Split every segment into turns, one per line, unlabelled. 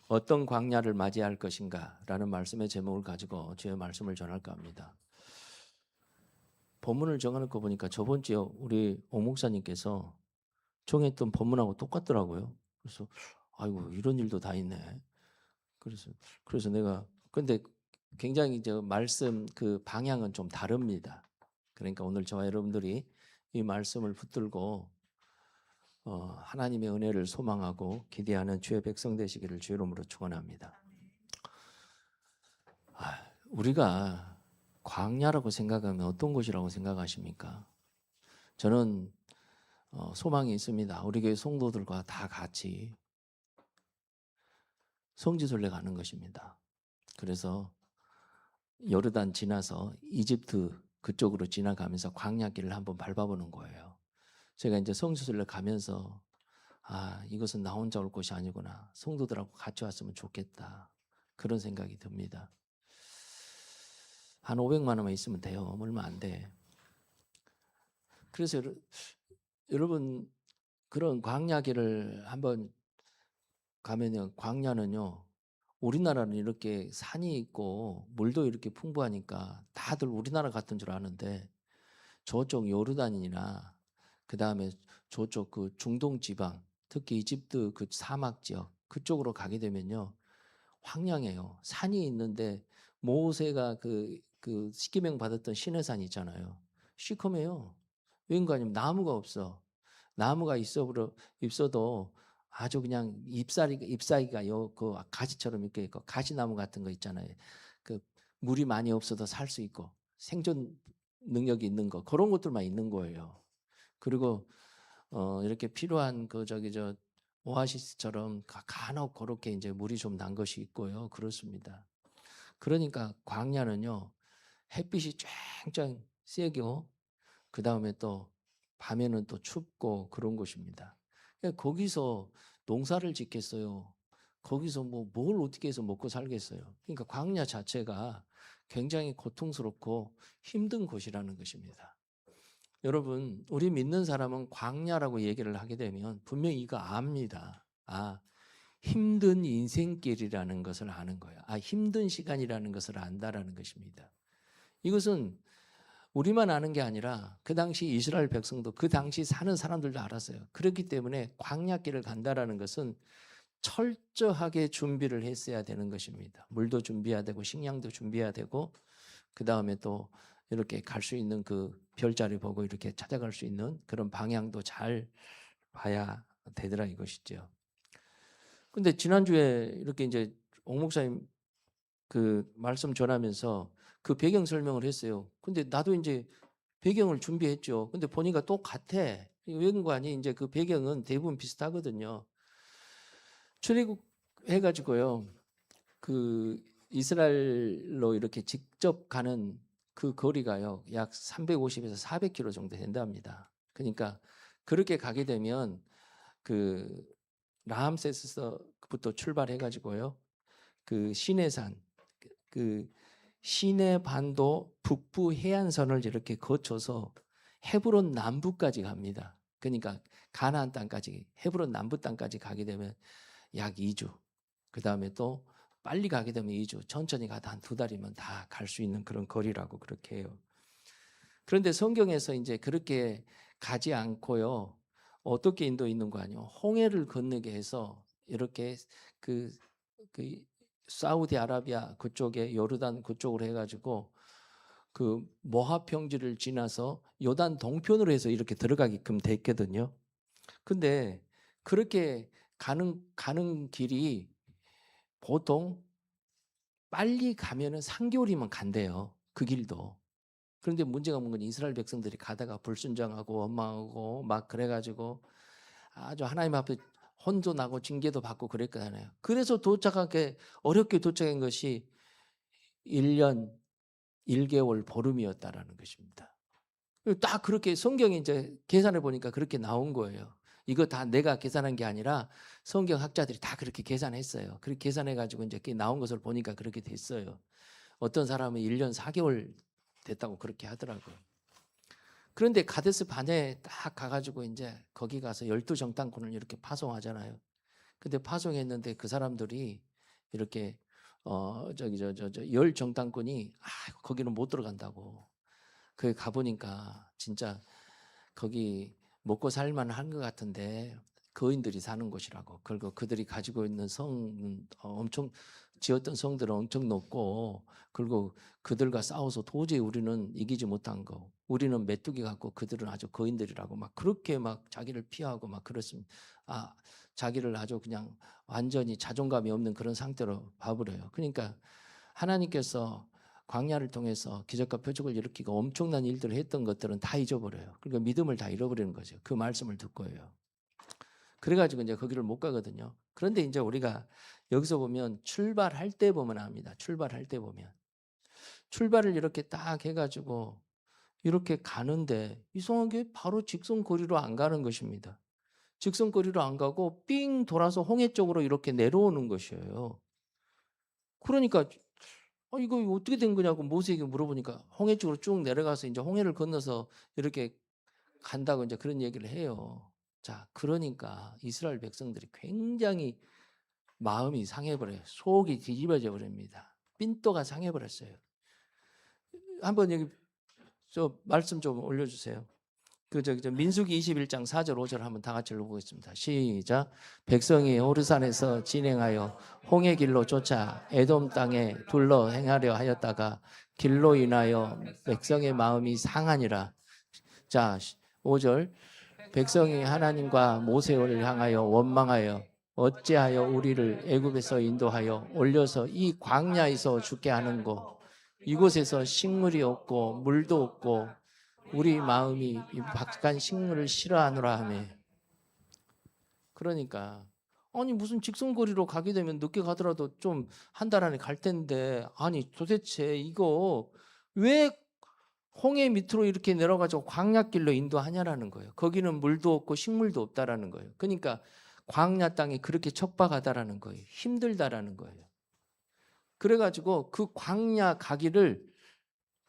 어떤 광야를 맞이할 것인가 라는 말씀의 제목을 가지고 주의 말씀을 전할까 합니다. 본문을 정해놓고 보니까 저번 주에 우리 오 목사님께서 정했던 본문하고 똑같더라고요. 그래서 아이고 이런 일도 다 있네. 그래서 내가 근데 굉장히 저 말씀 그 방향은 좀 다릅니다. 그러니까 오늘 저와 여러분들이 이 말씀을 붙들고 하나님의 은혜를 소망하고 기대하는 주의 백성 되시기를 주의 이름으로 축원합니다. 우리가 광야라고 생각하면 어떤 곳이라고 생각하십니까? 저는 소망이 있습니다. 우리 교회 성도들과 다 같이 성지순례 가는 것입니다. 그래서 요르단 지나서 이집트 그쪽으로 지나가면서 광야길을 한번 밟아보는 거예요. 제가 이제 성지순례 가면서 이것은 나 혼자 올 곳이 아니구나. 성도들하고 같이 왔으면 좋겠다. 그런 생각이 듭니다. 한 500만 원만 있으면 돼요. 얼마 안 돼. 그래서 여러분 그런 광야길을 한번 가면요. 광야는요. 우리나라는 이렇게 산이 있고 물도 이렇게 풍부하니까 다들 우리나라 같은 줄 아는데 저쪽 요르단이나 그다음에 저쪽 그 중동 지방 특히 이집트 그 사막 지역 그쪽으로 가게 되면요. 황량해요. 산이 있는데 모세가 그 십계명 받았던 시내산 있잖아요. 시커매요. 왠가 아니면 나무가 없어. 나무가 있어도 아주 그냥 잎사귀가 그 가지처럼 이렇게 있고 가지나무 같은 거 있잖아요. 그 물이 많이 없어도 살 수 있고 생존 능력이 있는 거 그런 것들만 있는 거예요. 그리고 이렇게 필요한 그 저기 저 오아시스처럼 간혹 그렇게 이제 물이 좀 난 것이 있고요. 그렇습니다. 그러니까 광야는요. 햇빛이 쨍쨍 세고 그다음에 또 밤에는 또 춥고 그런 곳입니다. 그러니까 거기서 농사를 짓겠어요. 거기서 뭘 어떻게 해서 먹고 살겠어요. 그러니까 광야 자체가 굉장히 고통스럽고 힘든 곳이라는 것입니다. 여러분, 우리 믿는 사람은 광야라고 얘기를 하게 되면 분명히 이거 압니다. 힘든 인생길이라는 것을 아는 거예요. 힘든 시간이라는 것을 안다라는 것입니다. 이것은 우리만 아는 게 아니라 그 당시 이스라엘 백성도 그 당시 사는 사람들도 알았어요. 그렇기 때문에 광야길을 간다라는 것은 철저하게 준비를 했어야 되는 것입니다. 물도 준비해야 되고 식량도 준비해야 되고 그다음에 또 이렇게 갈 수 있는 그 별자리 보고 이렇게 찾아갈 수 있는 그런 방향도 잘 봐야 되더라 이것이죠. 근데 지난주에 이렇게 이제 옥 목사님 그 말씀 전하면서 그 배경 설명을 했어요. 근데 나도 이제 배경을 준비했죠. 근데 보니까 똑같아. 외관이 이제 그 배경은 대부분 비슷하거든요. 출애굽 해가지고요. 그 이스라엘로 이렇게 직접 가는 그 거리가요. 약 350에서 400km 정도 된답니다. 그러니까 그렇게 가게 되면 그 라암세스서부터 출발해가지고요. 그 시내산, 그 시내 반도 북부 해안선을 이렇게 거쳐서 헤브론 남부까지 갑니다. 그러니까 가나안 땅까지 헤브론 남부 땅까지 가게 되면 약 2주. 그다음에 또 빨리 가게 되면 2주. 천천히 가다 한 2달이면 다 갈 수 있는 그런 거리라고 그렇게 해요. 그런데 성경에서 이제 그렇게 가지 않고요. 어떻게 인도 있는 거 아니요? 홍해를 건너게 해서 이렇게 그, 그 사우디아라비아 그쪽에 요르단 그쪽으로 해가지고 그 모압 평지를 지나서 요단 동편으로 해서 이렇게 들어가게끔 됐거든요. 근데 그렇게 가는 길이 보통 빨리 가면은 3개월이면 간대요. 그 길도. 그런데 문제가 뭔가 이스라엘 백성들이 가다가 불순종하고 원망하고 막 그래가지고 아주 하나님 앞에 혼도 나고 징계도 받고 그랬잖아요. 그래서 도착하게 어렵게 도착한 것이 1년 1개월 보름이었다라는 것입니다. 딱 그렇게 성경이 이제 계산해 보니까 그렇게 나온 거예요. 이거 다 내가 계산한 게 아니라 성경 학자들이 다 그렇게 계산했어요. 그렇게 계산해 가지고 이제 나온 것을 보니까 그렇게 됐어요. 어떤 사람은 1년 4개월 됐다고 그렇게 하더라고요. 그런데 가데스 반에 딱 가가지고 이제 거기 가서 12 정탐꾼을 이렇게 파송하잖아요. 근데 파송했는데 그 사람들이 이렇게 저기 열 정탐꾼이 거기는 못 들어간다고. 거기 가 보니까 진짜 거기 먹고 살만 한 것 같은데 거인들이 사는 곳이라고. 그리고 그들이 가지고 있는 성은 엄청 지었던 성들은 엄청 높고, 그리고 그들과 싸워서 도저히 우리는 이기지 못한 거. 우리는 메뚜기 같고 그들은 아주 거인들이라고 막 그렇게 막 자기를 피하고 막 그렇습니다. 자기를 아주 그냥 완전히 자존감이 없는 그런 상태로 봐버려요. 그러니까 하나님께서 광야를 통해서 기적과 표적을 일으키고 엄청난 일들을 했던 것들은 다 잊어버려요. 그러니까 믿음을 다 잃어버리는 거죠. 그 말씀을 듣고요. 그래가지고 이제 거기를 못 가거든요. 그런데 이제 우리가 여기서 보면 출발할 때 보면 압니다. 출발할 때 보면 출발을 이렇게 딱 해가지고 이렇게 가는데 이상하게 바로 직선거리로 안 가는 것입니다. 직선거리로 안 가고 삥 돌아서 홍해 쪽으로 이렇게 내려오는 것이에요. 그러니까 이거 어떻게 된 거냐고 모세에게 물어보니까 홍해 쪽으로 쭉 내려가서 이제 홍해를 건너서 이렇게 간다고 이제 그런 얘기를 해요. 자, 그러니까 이스라엘 백성들이 굉장히 마음이 상해버려요. 속이 뒤집어져 버립니다. 삔또가 상해버렸어요. 한번 여기 저 말씀 좀 올려주세요. 저 민수기 21장 4절 5절 한번 다 같이 읽어보겠습니다. 시작. 백성이 호르산에서 진행하여 홍해 길로 쫓아 에돔 땅에 둘러 행하려 하였다가 길로 인하여 백성의 마음이 상하니라. 자, 5절. 백성이 하나님과 모세를 향하여 원망하여 어찌하여 우리를 애굽에서 인도하여 올려서 이 광야에서 죽게 하는고, 이곳에서 식물이 없고 물도 없고 우리 마음이 이 박한 식물을 싫어하노라 하며. 그러니까 아니 무슨 직선거리로 가게 되면 늦게 가더라도 좀 한 달 안에 갈 텐데, 아니 도대체 이거 왜 홍해 밑으로 이렇게 내려가지고 광야길로 인도하냐라는 거예요. 거기는 물도 없고 식물도 없다라는 거예요. 그러니까 광야 땅이 그렇게 척박하다라는 거예요. 힘들다라는 거예요. 그래가지고 그 광야 가기를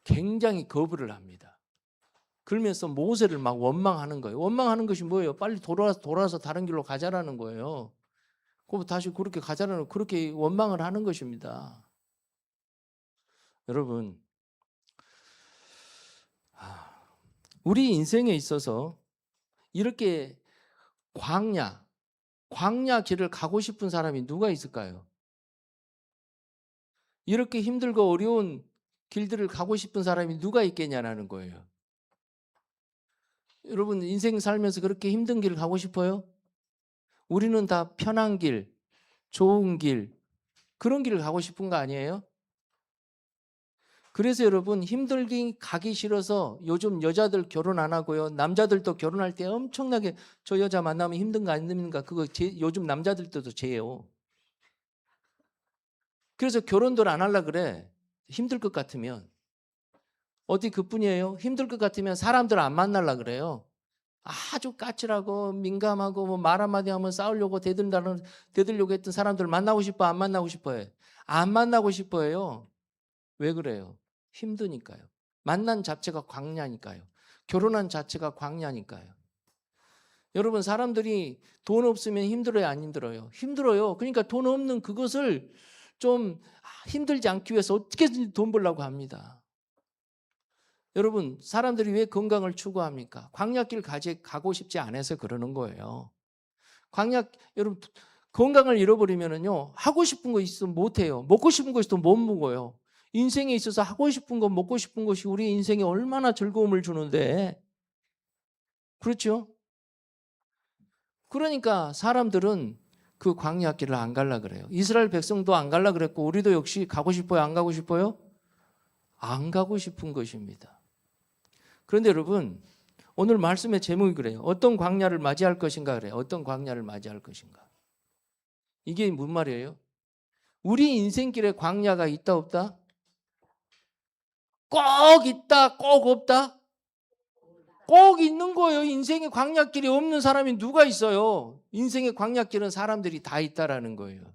굉장히 거부를 합니다. 그러면서 모세를 막 원망하는 거예요. 원망하는 것이 뭐예요? 빨리 돌아서 다른 길로 가자라는 거예요. 그럼 다시 그렇게 가자라는, 그렇게 원망을 하는 것입니다. 여러분, 우리 인생에 있어서 이렇게 광야 길을 가고 싶은 사람이 누가 있을까요? 이렇게 힘들고 어려운 길들을 가고 싶은 사람이 누가 있겠냐라는 거예요. 여러분, 인생 살면서 그렇게 힘든 길을 가고 싶어요? 우리는 다 편한 길, 좋은 길, 그런 길을 가고 싶은 거 아니에요? 그래서 여러분, 힘들게 가기 싫어서 요즘 여자들 결혼 안 하고요. 남자들도 결혼할 때 엄청나게 저 여자 만나면 힘든 거 아닙니까? 그거 요즘 남자들도 죄예요. 그래서 결혼들 안 하려 그래. 힘들 것 같으면. 어디 그뿐이에요. 힘들 것 같으면 사람들 안 만나려 그래요. 아주 까칠하고 민감하고 뭐 말 한마디 하면 싸우려고 대들려고 했던 사람들 만나고 싶어, 안 만나고 싶어요? 안 만나고 싶어요. 왜 그래요? 힘드니까요. 만난 자체가 광야니까요. 결혼한 자체가 광야니까요. 여러분, 사람들이 돈 없으면 힘들어요, 안 힘들어요? 힘들어요. 그러니까 돈 없는 그것을 좀 힘들지 않기 위해서 어떻게든 돈 벌려고 합니다. 여러분, 사람들이 왜 건강을 추구합니까? 광야길 가고 싶지 않아서 그러는 거예요. 여러분, 건강을 잃어버리면은요, 하고 싶은 거 있으면 못 해요. 먹고 싶은 거 있으면 못 먹어요. 인생에 있어서 하고 싶은 거, 먹고 싶은 것이 우리 인생에 얼마나 즐거움을 주는데. 그렇죠? 그러니까 사람들은 그 광야길을 안 갈라 그래요. 이스라엘 백성도 안 갈라 그랬고, 우리도 역시 가고 싶어요? 안 가고 싶어요? 안 가고 싶은 것입니다. 그런데 여러분, 오늘 말씀의 제목이 그래요. 어떤 광야를 맞이할 것인가 그래요. 어떤 광야를 맞이할 것인가. 이게 무슨 말이에요? 우리 인생길에 광야가 있다 없다? 꼭 있다, 꼭 없다? 꼭 있는 거예요. 인생의 광야길이 없는 사람이 누가 있어요? 인생의 광야길은 사람들이 다 있다라는 거예요.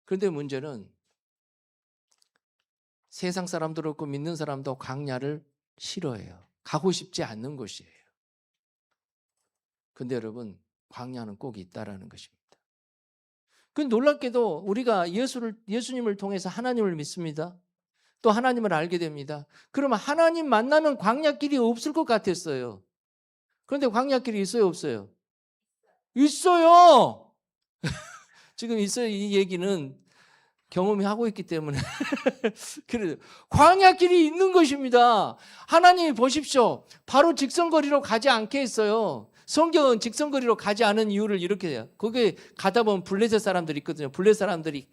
그런데 문제는 세상 사람들 없고 믿는 사람도 광야를 싫어해요. 가고 싶지 않는 곳이에요. 근데 여러분, 광야는 꼭 있다라는 것입니다. 그 놀랍게도 우리가 예수님을 통해서 하나님을 믿습니다. 또 하나님을 알게 됩니다. 그러면 하나님 만나는 광야길이 없을 것 같았어요. 그런데 광야길이 있어요, 없어요? 있어요. 지금 있어요. 이 얘기는 경험이 하고 있기 때문에. 그래요. 광야길이 있는 것입니다. 하나님이 보십시오. 바로 직선거리로 가지 않게 했어요. 성경은 직선거리로 가지 않은 이유를 이렇게 해요. 거기에 가다 보면 블레셋 사람들이 있거든요. 블레셋 사람들이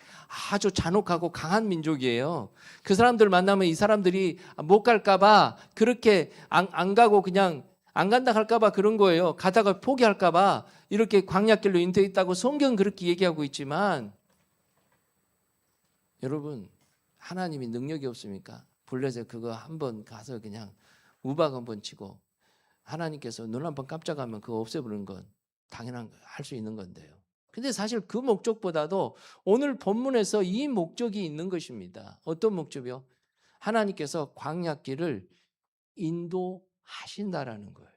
아주 잔혹하고 강한 민족이에요. 그 사람들 만나면 이 사람들이 못 갈까 봐 그렇게 안 가고 그냥 안 간다 할까 봐 그런 거예요. 가다가 포기할까 봐 이렇게 광야길로 인도했다고 성경은 그렇게 얘기하고 있지만, 여러분, 하나님이 능력이 없습니까? 블레셋 그거 한번 가서 그냥 우박 한번 치고 하나님께서 눈 한번 깜짝하면 그거 없애버리는 건 당연한 거예요. 할 수 있는 건데요. 근데 사실 그 목적보다도 오늘 본문에서 이 목적이 있는 것입니다. 어떤 목적이요? 하나님께서 광야길을 인도하신다라는 거예요.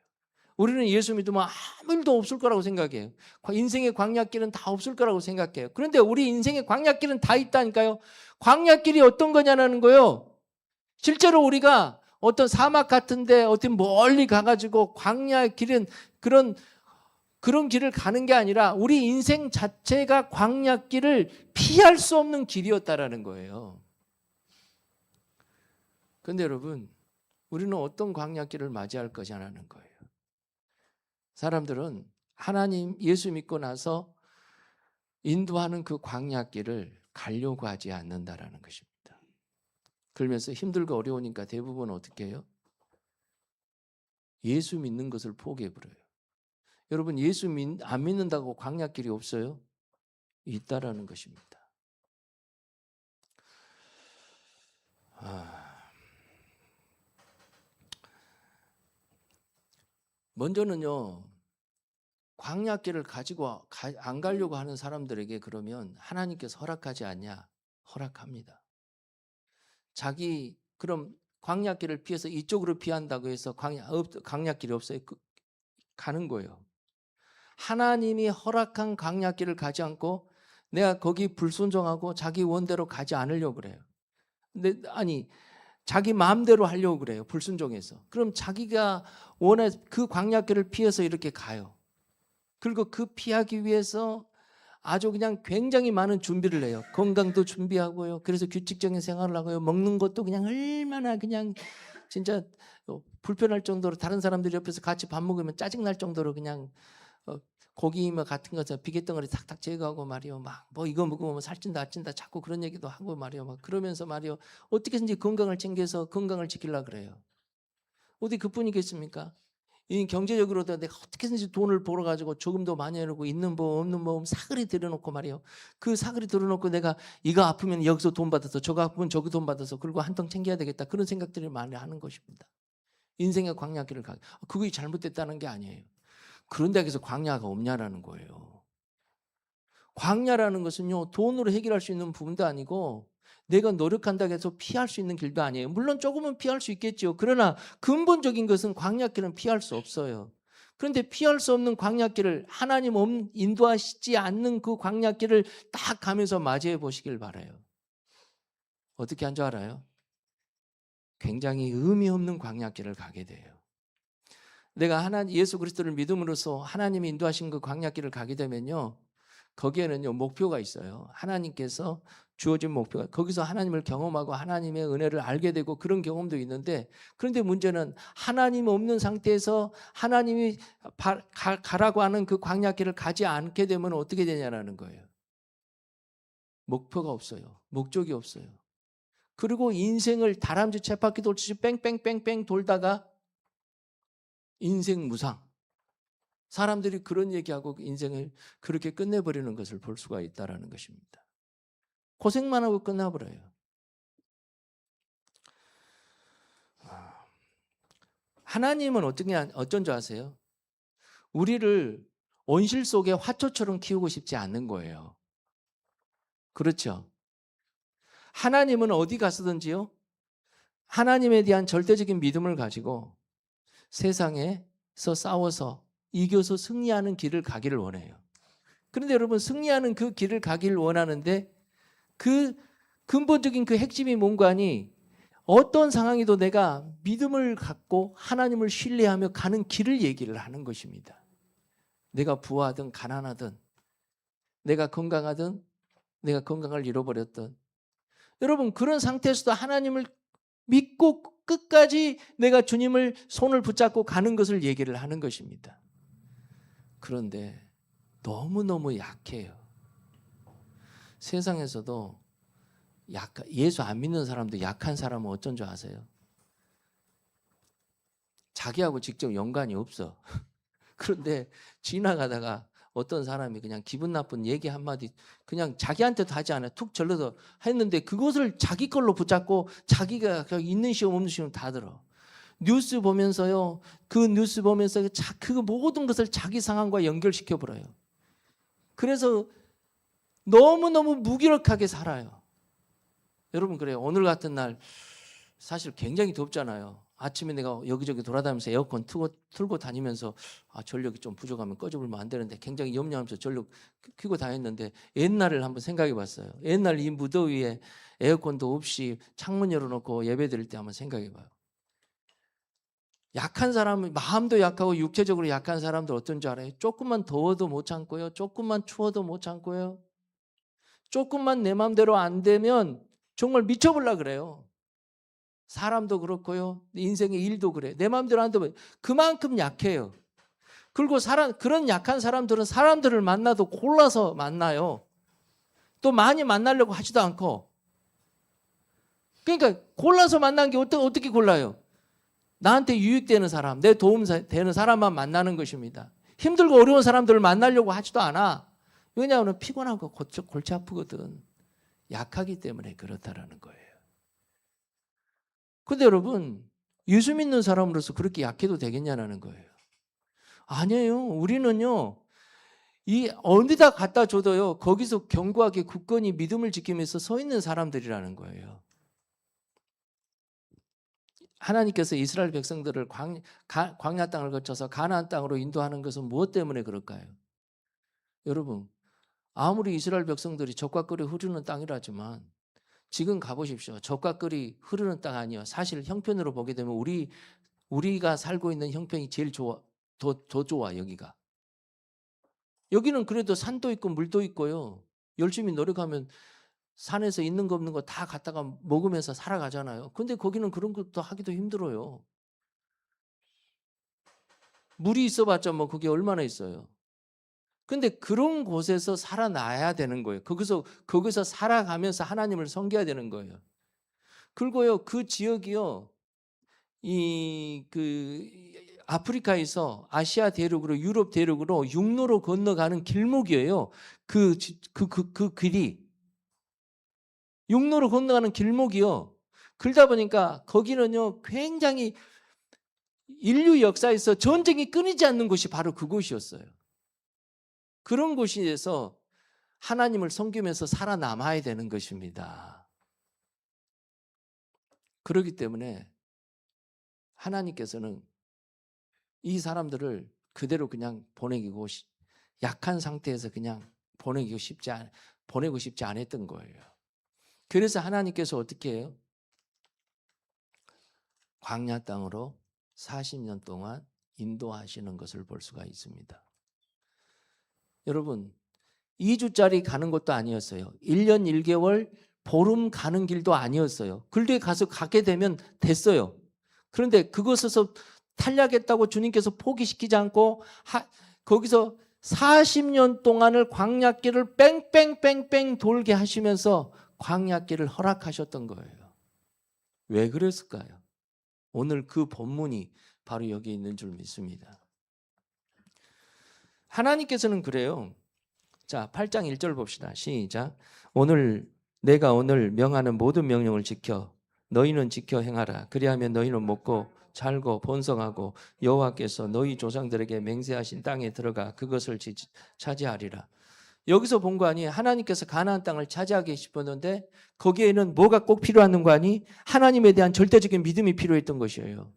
우리는 예수 믿으면 아무 일도 없을 거라고 생각해요. 인생의 광야길은 다 없을 거라고 생각해요. 그런데 우리 인생의 광야길은 다 있다니까요. 광야길이 어떤 거냐는 거예요. 실제로 우리가 어떤 사막 같은데 어떤 멀리 가가지고 광야의 길은 그런 길을 가는 게 아니라 우리 인생 자체가 광야길을 피할 수 없는 길이었다라는 거예요. 그런데 여러분, 우리는 어떤 광야길을 맞이할 것이냐는 거예요. 사람들은 하나님 예수 믿고 나서 인도하는 그 광야길을 가려고 하지 않는다라는 것입니다. 그러면서 힘들고 어려우니까 대부분 어떻게 해요? 예수 믿는 것을 포기해버려요. 여러분, 예수 안 믿는다고 광야길이 없어요? 있다라는 것입니다. 먼저는요, 광야길을 가지고 안 가려고 하는 사람들에게 그러면 하나님께서 허락하지 않냐? 허락합니다. 그럼 광야길을 피해서 이쪽으로 피한다고 해서 광야길이 없어요. 가는 거예요. 하나님이 허락한 광야길을 가지 않고 내가 거기 불순종하고 자기 원대로 가지 않으려고 그래요. 근데 자기 마음대로 하려고 그래요. 불순종해서. 그럼 자기가 원해 그 광야길을 피해서 이렇게 가요. 그리고 그 피하기 위해서 아주 그냥 굉장히 많은 준비를 해요. 건강도 준비하고요. 그래서 규칙적인 생활을 하고요. 먹는 것도 그냥 얼마나 그냥 진짜 불편할 정도로 다른 사람들이 옆에서 같이 밥 먹으면 짜증날 정도로 그냥 고기 같은 것에 비계덩어리 탁탁 제거하고 말이요. 막 뭐 이거 먹으면 살찐다 안 찐다 자꾸 그런 얘기도 하고 말이요. 막 그러면서 말이요. 어떻게든지 건강을 챙겨서 건강을 지키려고 그래요. 어디 그뿐이겠습니까? 이 경제적으로도 내가 어떻게든지 돈을 벌어가지고 조금 더 많이 해놓고 있는 보험 없는 보험 사그리 들여놓고 말이요. 그 사그리 들여놓고 내가 이거 아프면 여기서 돈 받아서 저거 아프면 저기 돈 받아서 그리고 한 통 챙겨야 되겠다. 그런 생각들을 많이 하는 것입니다. 인생의 광야길을 가기. 그게 잘못됐다는 게 아니에요. 그런데 여기서 광야가 없냐라는 거예요. 광야라는 것은요, 돈으로 해결할 수 있는 부분도 아니고 내가 노력한다고 해서 피할 수 있는 길도 아니에요. 물론 조금은 피할 수 있겠죠. 그러나 근본적인 것은 광야길은 피할 수 없어요. 그런데 피할 수 없는 광야길을 하나님 인도하시지 않는 그 광야길을 딱 가면서 맞이해 보시길 바라요. 어떻게 한 줄 알아요? 굉장히 의미 없는 광야길을 가게 돼요. 내가 예수 그리스도를 믿음으로써 하나님이 인도하신 그 광야길을 가게 되면요, 거기에는요 목표가 있어요. 하나님께서 주어진 목표가, 거기서 하나님을 경험하고 하나님의 은혜를 알게 되고 그런 경험도 있는데, 그런데 문제는 하나님 없는 상태에서 하나님이 가라고 하는 그 광야길을 가지 않게 되면 어떻게 되냐라는 거예요. 목표가 없어요. 목적이 없어요. 그리고 인생을 다람쥐 쳇바퀴 돌듯이 뺑뺑뺑뺑 돌다가 인생 무상. 사람들이 그런 얘기하고 인생을 그렇게 끝내버리는 것을 볼 수가 있다는 것입니다. 고생만 하고 끝나버려요. 하나님은 어쩐 줄 아세요? 우리를 온실 속에 화초처럼 키우고 싶지 않는 거예요. 그렇죠? 하나님은 어디 가서든지요, 하나님에 대한 절대적인 믿음을 가지고 세상에서 싸워서 이겨서 승리하는 길을 가기를 원해요. 그런데 여러분 승리하는 그 길을 가기를 원하는데 그 근본적인 그 핵심이 뭔가 하니 어떤 상황에도 내가 믿음을 갖고 하나님을 신뢰하며 가는 길을 얘기를 하는 것입니다. 내가 부하든 가난하든 내가 건강하든 내가 건강을 잃어버렸든 여러분 그런 상태에서도 하나님을 믿고 끝까지 내가 주님을 손을 붙잡고 가는 것을 얘기를 하는 것입니다. 그런데 너무너무 약해요. 세상에서도 예수 안 믿는 사람도 약한 사람은 어쩐 줄 아세요? 자기하고 직접 연관이 없어. 그런데 지나가다가 어떤 사람이 그냥 기분 나쁜 얘기 한마디 그냥 자기한테도 하지 않아요. 툭 절러서 했는데 그것을 자기 걸로 붙잡고 자기가 있는 시험 없는 시험 다 들어. 뉴스 보면서요. 그 뉴스 보면서 그 모든 것을 자기 상황과 연결시켜 버려요. 그래서 너무너무 무기력하게 살아요. 여러분 그래요. 오늘 같은 날 사실 굉장히 덥잖아요. 아침에 내가 여기저기 돌아다니면서 에어컨 틀고 다니면서 전력이 좀 부족하면 꺼져버리면 안 되는데 굉장히 염려하면서 전력 켜고 다녔는데 옛날을 한번 생각해 봤어요. 옛날 이 무더위에 에어컨도 없이 창문 열어놓고 예배 드릴 때 한번 생각해 봐요. 약한 사람은 마음도 약하고 육체적으로 약한 사람들 어떤 줄 알아요? 조금만 더워도 못 참고요. 조금만 추워도 못 참고요. 조금만 내 마음대로 안 되면 정말 미쳐버리려 그래요. 사람도 그렇고요. 인생의 일도 그래. 내 마음대로 안 되면 그만큼 약해요. 그리고 그런 약한 사람들은 사람들을 만나도 골라서 만나요. 또 많이 만나려고 하지도 않고. 그러니까 골라서 만난 게 어떻게 골라요? 나한테 유익되는 사람, 내 도움 되는 사람만 만나는 것입니다. 힘들고 어려운 사람들을 만나려고 하지도 않아. 왜냐하면 피곤하고 골치 아프거든. 약하기 때문에 그렇다라는 거예요. 근데 여러분 예수 믿는 사람으로서 그렇게 약해도 되겠냐는 거예요. 아니에요. 우리는요. 이 어디다 갖다 줘도요. 거기서 견고하게 굳건히 믿음을 지키면서 서 있는 사람들이라는 거예요. 하나님께서 이스라엘 백성들을 광야 땅을 거쳐서 가나안 땅으로 인도하는 것은 무엇 때문에 그럴까요? 여러분 아무리 이스라엘 백성들이 젖과 꿀이 흐르는 땅이라지만 지금 가보십시오. 젖과 꿀이 흐르는 땅 아니에요. 사실 형편으로 보게 되면 우리가 살고 있는 형편이 제일 좋아. 더 좋아 여기가. 여기는 그래도 산도 있고 물도 있고요. 열심히 노력하면 산에서 있는 거 없는 거 다 갖다가 먹으면서 살아가잖아요. 근데 거기는 그런 것도 하기도 힘들어요. 물이 있어봤자 뭐 그게 얼마나 있어요. 근데 그런 곳에서 살아나야 되는 거예요. 거기서 살아가면서 하나님을 섬겨야 되는 거예요. 그리고요 그 지역이요 아프리카에서 아시아 대륙으로 유럽 대륙으로 육로로 건너가는 길목이에요. 그 길이 육로로 건너가는 길목이요. 그러다 보니까 거기는요 굉장히 인류 역사에서 전쟁이 끊이지 않는 곳이 바로 그곳이었어요. 그런 곳에서 하나님을 섬기면서 살아남아야 되는 것입니다. 그렇기 때문에 하나님께서는 이 사람들을 그대로 그냥 약한 상태에서 그냥 보내고 싶지 않았던 거예요. 그래서 하나님께서 어떻게 해요? 광야 땅으로 40년 동안 인도하시는 것을 볼 수가 있습니다. 여러분 2주짜리 가는 것도 아니었어요. 1년 1개월 보름 가는 길도 아니었어요. 그런데 가게 되면 됐어요. 그런데 그것에서 탈락했다고 주님께서 포기시키지 않고 거기서 40년 동안을 광야길을 뺑뺑뺑뺑 돌게 하시면서 광야길을 허락하셨던 거예요. 왜 그랬을까요? 오늘 그 본문이 바로 여기 있는 줄 믿습니다. 하나님께서는 그래요. 자, 8장 1절 봅시다. 시작. 내가 오늘 명하는 모든 명령을 지켜 너희는 지켜 행하라. 그리하면 너희는 먹고 살고 번성하고 여호와께서 너희 조상들에게 맹세하신 땅에 들어가 그것을 차지하리라. 여기서 본 거 아니에요. 하나님께서 가나안 땅을 차지하게 싶었는데 거기에는 뭐가 꼭 필요한 거 아니? 하나님에 대한 절대적인 믿음이 필요했던 것이에요.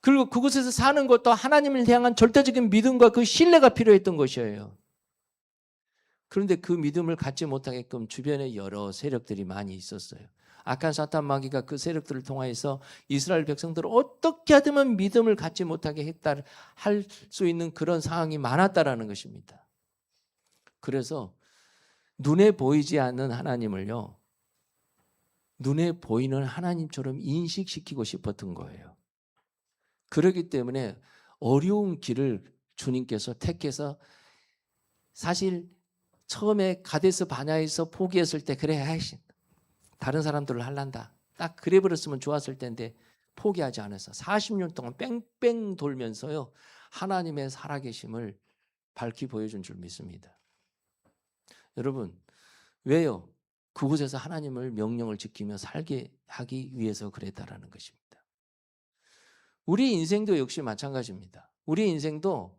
그리고 그곳에서 사는 것도 하나님을 향한 절대적인 믿음과 그 신뢰가 필요했던 것이에요. 그런데 그 믿음을 갖지 못하게끔 주변에 여러 세력들이 많이 있었어요. 악한 사탄 마귀가 그 세력들을 통하여서 이스라엘 백성들을 어떻게 하든 믿음을 갖지 못하게 했다 할 수 있는 그런 상황이 많았다라는 것입니다. 그래서 눈에 보이지 않는 하나님을요, 눈에 보이는 하나님처럼 인식시키고 싶었던 거예요. 그렇기 때문에 어려운 길을 주님께서 택해서, 사실 처음에 가데스 바냐에서 포기했을 때 그래, 아이씨, 다른 사람들을 할란다, 딱 그래 버렸으면 좋았을 텐데 포기하지 않아서 40년 동안 뺑뺑 돌면서요, 하나님의 살아계심을 밝히 보여준 줄 믿습니다. 여러분, 왜요? 그곳에서 하나님을 명령을 지키며 살게 하기 위해서 그랬다라는 것입니다. 우리 인생도 역시 마찬가지입니다. 우리 인생도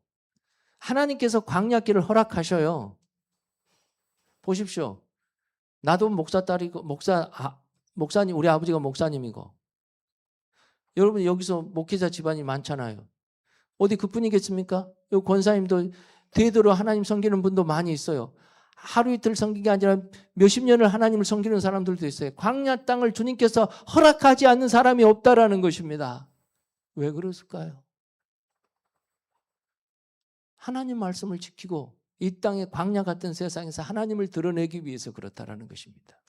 하나님께서 광야길을 허락하셔요. 보십시오. 나도 목사 딸이고, 목사님, 우리 아버지가 목사님이고, 여러분 여기서 목회자 집안이 많잖아요. 어디 그뿐이겠습니까? 여기 권사님도 대대로 하나님 섬기는 분도 많이 있어요. 하루 이틀 섬기는 게 아니라 몇십 년을 하나님을 섬기는 사람들도 있어요. 광야 땅을 주님께서 허락하지 않는 사람이 없다라는 것입니다. 왜 그랬을까요? 하나님 말씀을 지키고 이 땅의 광야 같은 세상에서 하나님을 드러내기 위해서 그렇다라는 것입니다.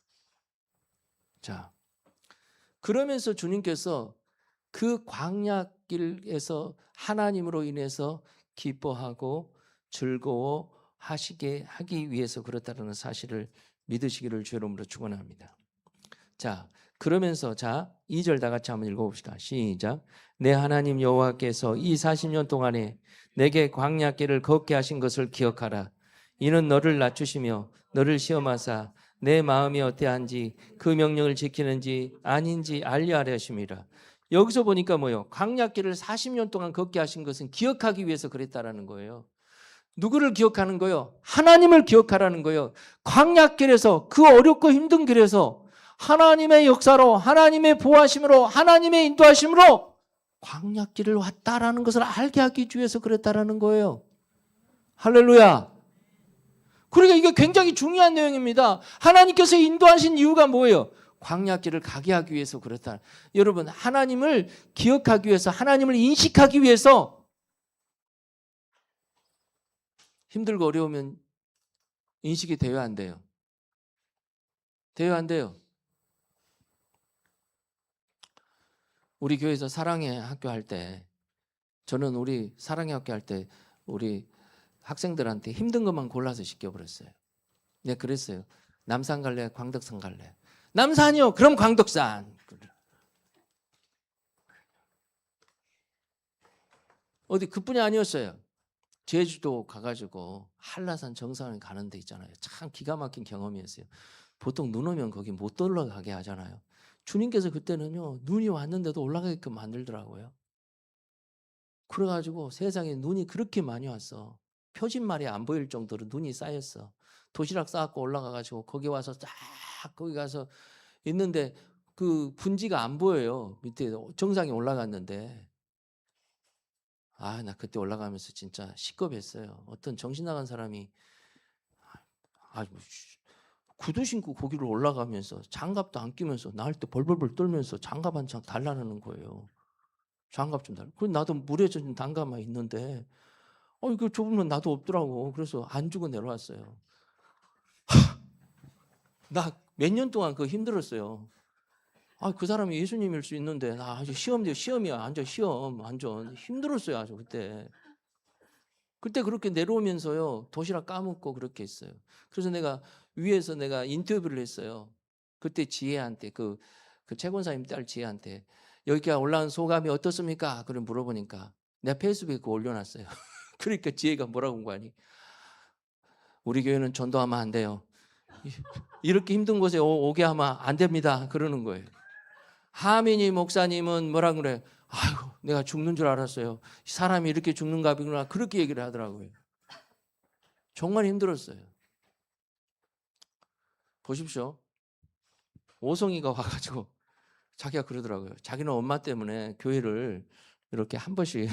자, 그러면서 주님께서 그 광야길에서 하나님으로 인해서 기뻐하고 즐거워하시게 하기 위해서 그렇다는 사실을 믿으시기를 주의 이름으로 축원합니다. 자, 그러면서 2절 다 같이 한번 읽어봅시다. 시작. 내 하나님 여호와께서 이 40년 동안에 내게 광야길을 걷게 하신 것을 기억하라. 이는 너를 낮추시며 너를 시험하사 내 마음이 어떠한지 그 명령을 지키는지 아닌지 알려 하심이라. 여기서 보니까 뭐예요? 광야길을 40년 동안 걷게 하신 것은 기억하기 위해서 그랬다라는 거예요. 누구를 기억하는 거예요? 하나님을 기억하라는 거예요. 광야길에서, 그 어렵고 힘든 길에서 하나님의 역사로, 하나님의 보호하심으로, 하나님의 인도하심으로 광야길을 왔다라는 것을 알게 하기 위해서 그랬다라는 거예요. 할렐루야. 그러니까 이게 굉장히 중요한 내용입니다. 하나님께서 인도하신 이유가 뭐예요? 광야길을 가게 하기 위해서 그렇다. 여러분, 하나님을 기억하기 위해서, 하나님을 인식하기 위해서 힘들고 어려우면 인식이 돼야 안 돼요? 돼야 안 돼요? 우리 교회에서 사랑의 학교 할 때, 저는 우리 사랑의 학교 할 때 우리 학생들한테 힘든 것만 골라서 시켜버렸어요. 네, 그랬어요. 남산 갈래? 광덕산 갈래? 남산이요? 그럼 광덕산. 어디 그뿐이 아니었어요. 제주도 가가지고 한라산 정상을 가는 데 있잖아요. 참 기가 막힌 경험이었어요. 보통 눈 오면 거기 못 올라가게 하잖아요. 주님께서 그때는요, 눈이 왔는데도 올라가게끔 만들더라고요. 그래가지고 세상에 눈이 그렇게 많이 왔어. 표진말이 안 보일 정도로 눈이 쌓였어. 도시락 싸갖고 올라가가지고 거기 와서 쫙 거기 가서 있는데 그 분지가 안 보여요. 밑에 정상에 올라갔는데. 아, 나 그때 올라가면서 진짜 시겁했어요. 어떤 정신 나간 사람이 구두 신고 거기를 올라가면서 장갑도 안 끼면서 나할 때 벌벌벌 떨면서 장갑 한 장 달라는 거예요. 장갑 좀 달라. 그래서 나도 물에 젖은 장갑만 있는데 이거 좁으면 나도 없더라고. 그래서 안 주고 내려왔어요. 나 몇 년 동안 그거 힘들었어요. 그 사람이 예수님일 수 있는데 나 아주 시험이야. 완전 시험. 완전 힘들었어요. 아주 그때. 그때 그렇게 내려오면서요. 도시락 까먹고 그렇게 했어요. 그래서 내가 위에서 내가 인터뷰를 했어요. 그때 지혜한테 그 최권사님 딸 지혜한테 여기까지 올라온 소감이 어떻습니까? 그걸 물어보니까 내가 페이스북에 그거 올려놨어요. 그러니까 지혜가 뭐라고 한 거 아니? 우리 교회는 전도하면 안 돼요. 이렇게 힘든 곳에 오게 하면 안 됩니다. 그러는 거예요. 하민이 목사님은 뭐라 그래? 아이고, 내가 죽는 줄 알았어요. 사람이 이렇게 죽는가 보구나. 그렇게 얘기를 하더라고요. 정말 힘들었어요. 보십시오. 오성이가 와가지고 자기가 그러더라고요. 자기는 엄마 때문에 교회를 이렇게 한 번씩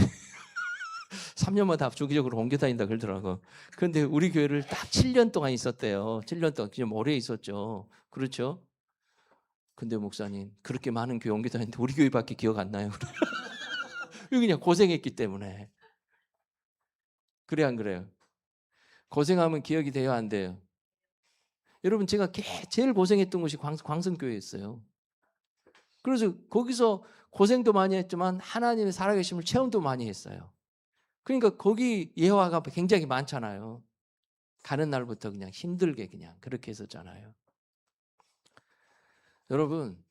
3년마다 주기적으로 옮겨 다닌다 그러더라고. 그런데 우리 교회를 딱 7년 동안 있었대요. 7년 동안 좀 오래 있었죠. 그렇죠? 근데 목사님 그렇게 많은 교회 옮겨 다니는데 우리 교회밖에 기억 안 나요. 그냥 고생했기 때문에. 그래 안 그래요? 고생하면 기억이 돼요 안 돼요? 여러분 제가 제일 고생했던 곳이 광성교회였어요. 그래서 거기서 고생도 많이 했지만 하나님의 살아계심을 체험도 많이 했어요. 그러니까 거기 예화가 굉장히 많잖아요. 가는 날부터 그냥 힘들게 그냥 그렇게 했었잖아요. 여러분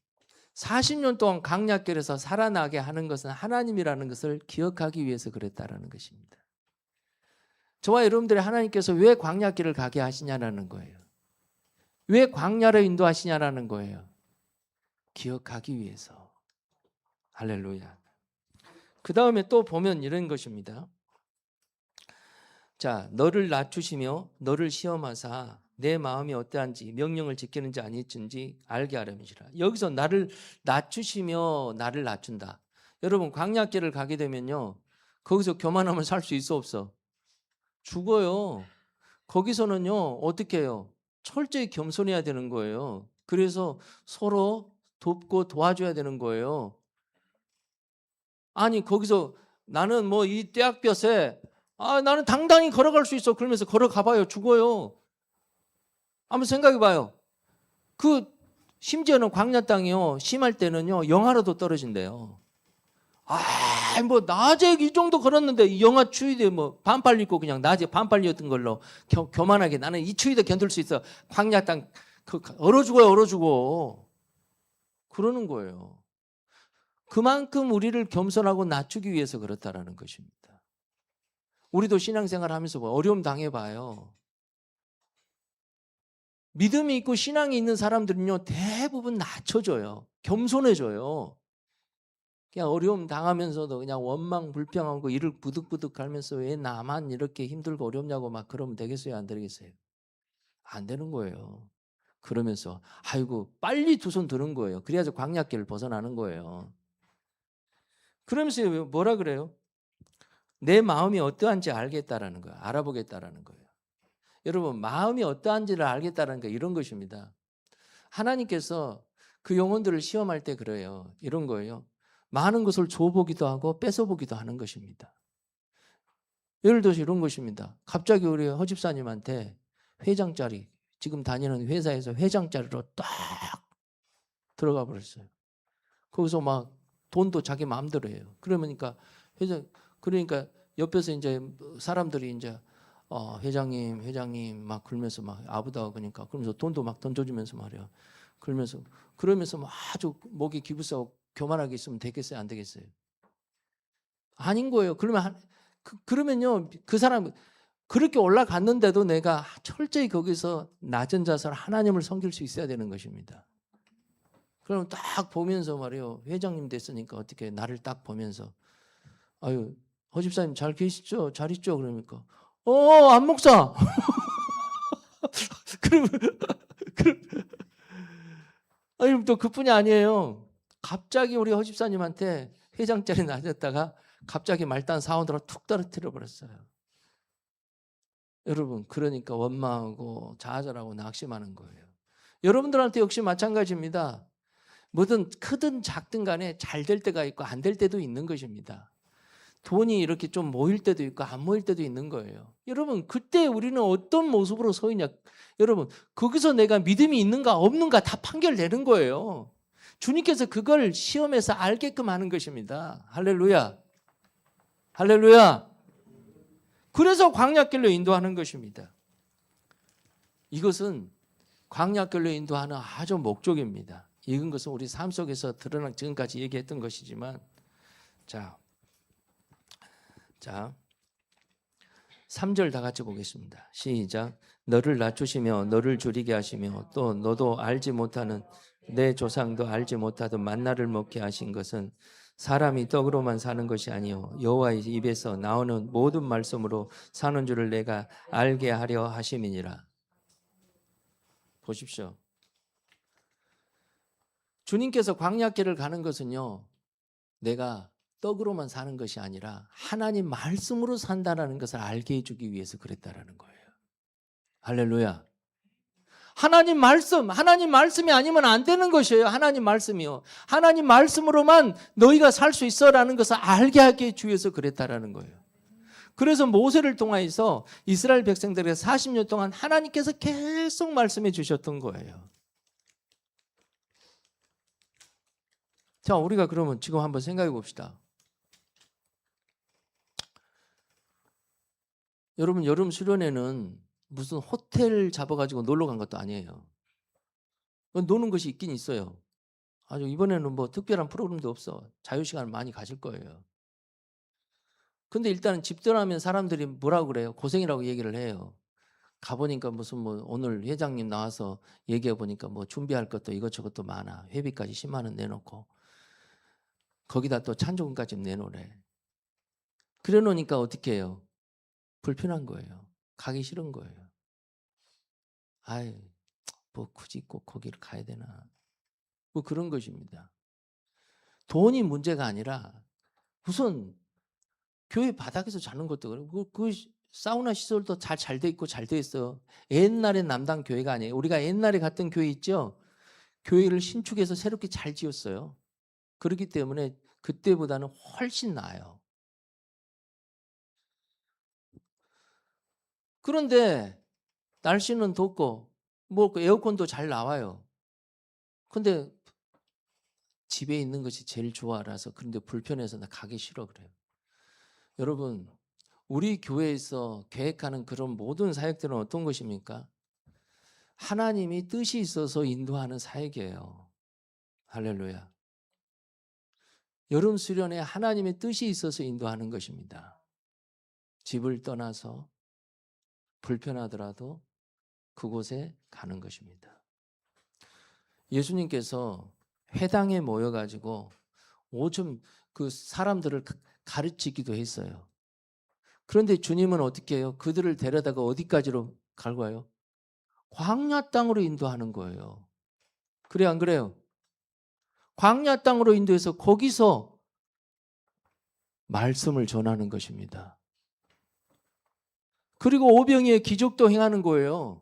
40년 동안 강약길에서 살아나게 하는 것은 하나님이라는 것을 기억하기 위해서 그랬다라는 것입니다. 저와 여러분들이 하나님께서 왜 광야길을 가게 하시냐라는 거예요. 왜 광야로 인도하시냐라는 거예요. 기억하기 위해서. 할렐루야. 그 다음에 또 보면 이런 것입니다. 자, 너를 낮추시며 너를 시험하사 내 마음이 어떠한지 명령을 지키는지 아니든지 알게 하려니라. 여기서 나를 낮추시며 나를 낮춘다. 여러분 광야길을 가게 되면요. 거기서 교만하면 살 수 있어 없어? 죽어요. 거기서는요. 어떻게 해요? 철저히 겸손해야 되는 거예요. 그래서 서로 돕고 도와줘야 되는 거예요. 아니 거기서 나는 뭐 이 떼약볕에 나는 당당히 걸어갈 수 있어. 그러면서 걸어가봐요. 죽어요. 한번 생각해봐요. 그 심지어는 광야 땅이요. 심할 때는요. 영하로도 떨어진대요. 뭐 낮에 이 정도 걸었는데 이 영하 추위대 뭐 반팔 입고 그냥 낮에 반팔 입었던 걸로 교만하게 나는 이 추위도 견딜 수 있어. 광야 땅 얼어 죽어요. 얼어 죽어. 그러는 거예요. 그만큼 우리를 겸손하고 낮추기 위해서 그렇다라는 것입니다. 우리도 신앙생활 하면서 어려움 당해봐요. 믿음이 있고 신앙이 있는 사람들은요 대부분 낮춰져요. 겸손해져요. 그냥 어려움 당하면서도 그냥 원망 불평하고 이를 부득부득 갈면서 왜 나만 이렇게 힘들고 어렵냐고 막 그러면 되겠어요 안 되겠어요? 안 되는 거예요. 그러면서 아이고 빨리 두 손 드는 거예요. 그래야지 광야길을 벗어나는 거예요. 그러면서 뭐라 그래요? 내 마음이 어떠한지 알겠다라는 거예요. 알아보겠다라는 거예요. 여러분 마음이 어떠한지를 알겠다는 게 이런 것입니다. 하나님께서 그 영혼들을 시험할 때 그래요. 이런 거예요. 많은 것을 줘보기도 하고 뺏어보기도 하는 것입니다. 예를 들어서 이런 것입니다. 갑자기 우리 허집사님한테 회장 자리, 지금 다니는 회사에서 회장 자리로 딱 들어가 버렸어요. 거기서 막 돈도 자기 마음대로 해요. 그러니까 그러니까 옆에서 이제 사람들이 이제 회장님 막 그러면서 막 아부다고 그러니까 그러면서 돈도 막 던져주면서 말이야. 그러면서 막 아주 목이 기부싸고 교만하게 있으면 되겠어요, 안 되겠어요? 아닌 거예요. 그러면요 그 사람 그렇게 올라갔는데도 내가 철저히 거기서 낮은 자세로 하나님을 섬길 수 있어야 되는 것입니다. 그럼 딱 보면서 말이요 회장님 됐으니까 어떻게 나를 딱 보면서 아유 허집사님 잘 계시죠? 잘 있죠? 그러니까 안 목사. 그럼 아니 또 그뿐이 아니에요. 갑자기 우리 허집사님한테 회장 자리 낮았다가 갑자기 말단 사원으로 툭 떨어뜨려 버렸어요. 여러분 그러니까 원망하고 좌절하고 낙심하는 거예요. 여러분들한테 역시 마찬가지입니다. 뭐든 크든 작든 간에 잘 될 때가 있고 안 될 때도 있는 것입니다. 돈이 이렇게 좀 모일 때도 있고 안 모일 때도 있는 거예요. 여러분 그때 우리는 어떤 모습으로 서 있냐. 여러분 거기서 내가 믿음이 있는가 없는가 다 판결되는 거예요. 주님께서 그걸 시험해서 알게끔 하는 것입니다. 할렐루야. 할렐루야. 그래서 광야길로 인도하는 것입니다. 이것은 광야길로 인도하는 아주 목적입니다. 이건 것은 우리 삶 속에서 드러난 지금까지 얘기했던 것이지만 자 3절 다 같이 보겠습니다. 시작. 너를 낮추시며 너를 줄이게 하시며 또 너도 알지 못하는 내 조상도 알지 못하던 만나를 먹게 하신 것은 사람이 떡으로만 사는 것이 아니요 여호와의 입에서 나오는 모든 말씀으로 사는 줄을 내가 알게 하려 하심이니라. 보십시오. 주님께서 광야길을 가는 것은요. 내가 떡으로만 사는 것이 아니라 하나님 말씀으로 산다라는 것을 알게 해주기 위해서 그랬다라는 거예요. 할렐루야. 하나님 말씀이 아니면 안 되는 것이에요. 하나님 말씀이요. 하나님 말씀으로만 너희가 살 수 있어라는 것을 알게 하기 위해서 그랬다라는 거예요. 그래서 모세를 통하여서 이스라엘 백성들에게 40년 동안 하나님께서 계속 말씀해 주셨던 거예요. 자, 우리가 그러면 지금 한번 생각해 봅시다. 여러분, 여름 수련회는 무슨 호텔 잡아가지고 놀러 간 것도 아니에요. 노는 것이 있긴 있어요. 아주 이번에는 뭐 특별한 프로그램도 없어. 자유시간을 많이 가질 거예요. 근데 일단은 집 떠나면 사람들이 뭐라고 그래요? 고생이라고 얘기를 해요. 가보니까 무슨 뭐 오늘 회장님 나와서 얘기해 보니까 뭐 준비할 것도 이것저것도 많아. 회비까지 10만 원 내놓고 거기다 또 찬조금까지 내놓으래. 그래 놓으니까 어떻게 해요? 불편한 거예요. 가기 싫은 거예요. 아이, 뭐 굳이 꼭 거기를 가야 되나. 뭐 그런 것입니다. 돈이 문제가 아니라 우선 교회 바닥에서 자는 것도 그렇고 그 사우나 시설도 잘 돼 있고 잘 돼 있어요. 옛날에 남당 교회가 아니에요. 우리가 옛날에 갔던 교회 있죠? 교회를 신축해서 새롭게 잘 지었어요. 그렇기 때문에 그때보다는 훨씬 나아요. 그런데 날씨는 덥고 뭐 에어컨도 잘 나와요. 근데 집에 있는 것이 제일 좋아라서 그런데 불편해서 나 가기 싫어 그래요. 여러분, 우리 교회에서 계획하는 그런 모든 사역들은 어떤 것입니까? 하나님이 뜻이 있어서 인도하는 사역이에요. 할렐루야. 여름 수련회 하나님의 뜻이 있어서 인도하는 것입니다. 집을 떠나서 불편하더라도 그곳에 가는 것입니다. 예수님께서 회당에 모여가지고 오줌 그 사람들을 가르치기도 했어요. 그런데 주님은 어떻게 해요? 그들을 데려다가 어디까지로 갈까요? 광야 땅으로 인도하는 거예요. 그래 안 그래요? 광야 땅으로 인도해서 거기서 말씀을 전하는 것입니다. 그리고 오병이의 기적도 행하는 거예요.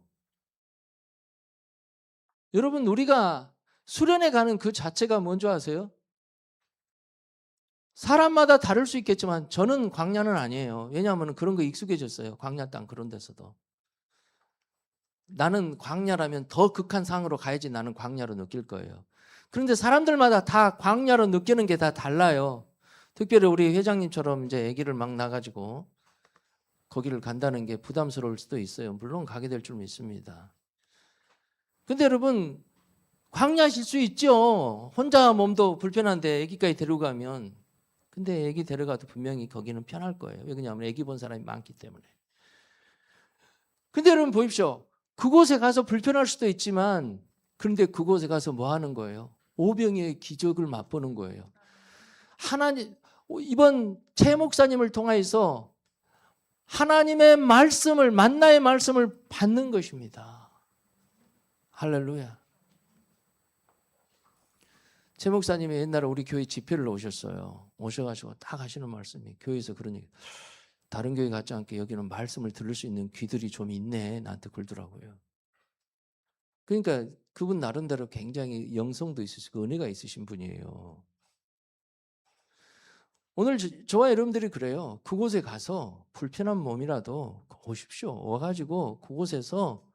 여러분, 우리가 수련회 가는 그 자체가 뭔지 아세요? 사람마다 다를 수 있겠지만 저는 광야는 아니에요. 왜냐하면 그런 거 익숙해졌어요. 광야 땅 그런 데서도. 나는 광야라면 더 극한 상으로 가야지 나는 광야로 느낄 거예요. 그런데 사람들마다 다 광야로 느끼는 게 다 달라요. 특별히 우리 회장님처럼 이제 아기를 막 낳아가지고 거기를 간다는 게 부담스러울 수도 있어요. 물론 가게 될 줄 믿습니다. 근데 여러분, 광야실 수 있죠. 혼자 몸도 불편한데 아기까지 데리고 가면. 근데 아기 데려가도 분명히 거기는 편할 거예요. 왜냐하면 아기 본 사람이 많기 때문에. 근데 여러분 보십시오. 그곳에 가서 불편할 수도 있지만 그런데 그곳에 가서 뭐 하는 거예요? 오병이의 기적을 맛보는 거예요. 하나님, 이번 최 목사님을 통해서 하나님의 말씀을, 만나의 말씀을 받는 것입니다. 할렐루야. 최 목사님이 옛날에 우리 교회 집회를 오셨어요. 오셔가지고 딱 하시는 말씀이 교회에서 그런 얘기. 다른 교회 같지 않게 여기는 말씀을 들을 수 있는 귀들이 좀 있네. 나한테 그러더라고요. 그러니까 그분 나름대로 굉장히 영성도 있으시고 은혜가 있으신 분이에요. 오늘 저와 여러분들이 그래요. 그곳에 가서 불편한 몸이라도 오십시오. 와가지고 그곳에서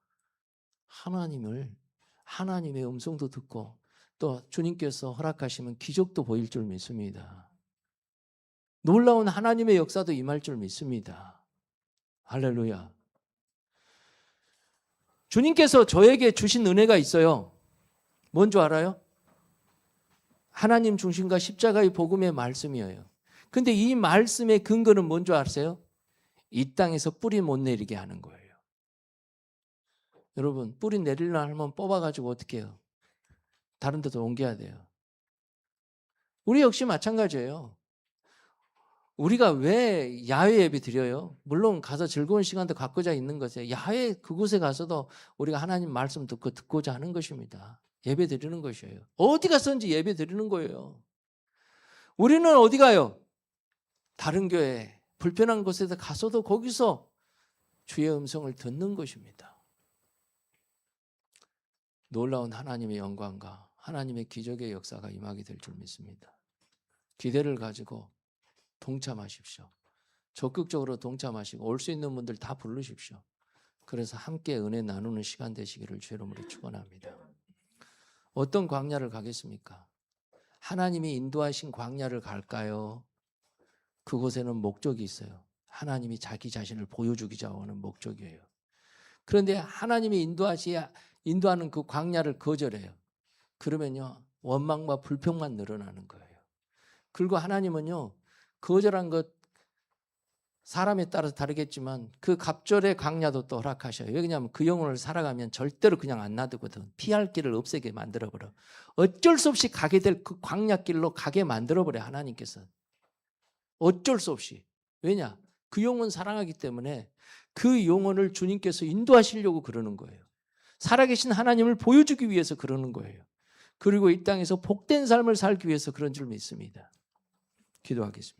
하나님의 음성도 듣고 또 주님께서 허락하시면 기적도 보일 줄 믿습니다. 놀라운 하나님의 역사도 임할 줄 믿습니다. 할렐루야. 주님께서 저에게 주신 은혜가 있어요. 뭔 줄 알아요? 하나님 중심과 십자가의 복음의 말씀이에요. 근데 이 말씀의 근거는 뭔 줄 아세요? 이 땅에서 뿌리 못 내리게 하는 거예요. 여러분, 뿌리 내리려 하면 뽑아가지고 어떻게 해요? 다른 데도 옮겨야 돼요. 우리 역시 마찬가지예요. 우리가 왜 야외 예배 드려요? 물론 가서 즐거운 시간도 갖고자 있는 것이에요. 야외 그곳에 가서도 우리가 하나님 말씀 듣고자 하는 것입니다. 예배 드리는 것이에요. 어디 가서든지 예배 드리는 거예요. 우리는 어디 가요? 다른 교회 불편한 곳에 가서도 거기서 주의 음성을 듣는 것입니다. 놀라운 하나님의 영광과 하나님의 기적의 역사가 임하게 될 줄 믿습니다. 기대를 가지고 동참하십시오. 적극적으로 동참하시고 올 수 있는 분들 다 부르십시오. 그래서 함께 은혜 나누는 시간 되시기를 주의 이름으로 축원합니다. 어떤 광야를 가겠습니까? 하나님이 인도하신 광야를 갈까요? 그곳에는 목적이 있어요. 하나님이 자기 자신을 보여주기자 하는 목적이에요. 그런데 하나님이 인도하는 그 광야를 거절해요. 그러면요, 원망과 불평만 늘어나는 거예요. 그리고 하나님은요, 거절한 것 사람에 따라서 다르겠지만 그 갑절의 광야도 또 허락하셔요. 왜냐하면 그 영혼을 살아가면 절대로 그냥 안 놔두거든. 피할 길을 없애게 만들어버려. 어쩔 수 없이 가게 될 그 광야길로 가게 만들어버려 하나님께서. 어쩔 수 없이. 왜냐? 그 영혼 사랑하기 때문에 그 영혼을 주님께서 인도하시려고 그러는 거예요. 살아계신 하나님을 보여주기 위해서 그러는 거예요. 그리고 이 땅에서 복된 삶을 살기 위해서 그런 줄 믿습니다. 기도하겠습니다.